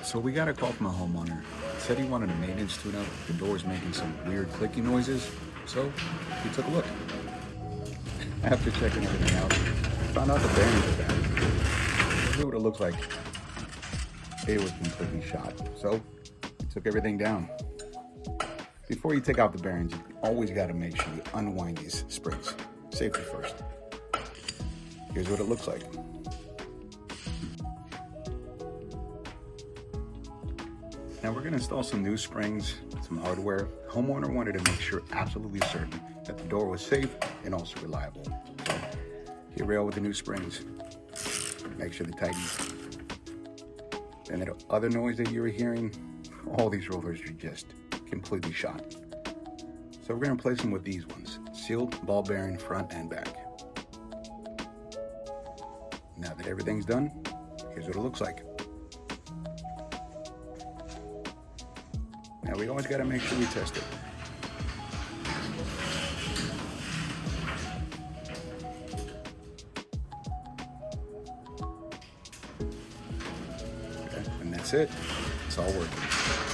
So we got a call from a homeowner. He said he wanted a maintenance tune-up. The door was making some weird clicking noises, so he took a look. After checking everything out, found out the bearings were bad. Here's what it looks like. It was completely shot, so he took everything down. Before you take out the bearings, you always got to make sure you unwind these springs. Safety first. Here's what it looks like. Now we're going to install some new springs, some hardware. Homeowner wanted to make sure absolutely certain that the door was safe and also reliable. So here we are with the new springs. Make sure they tighten. And the other noise that you're hearing, all these rollers are just completely shot. So we're going to replace them with these ones. Sealed ball bearing front and back. Now that everything's done, here's what it looks like. Now we always got to make sure we test it. Okay, and that's it. It's all working.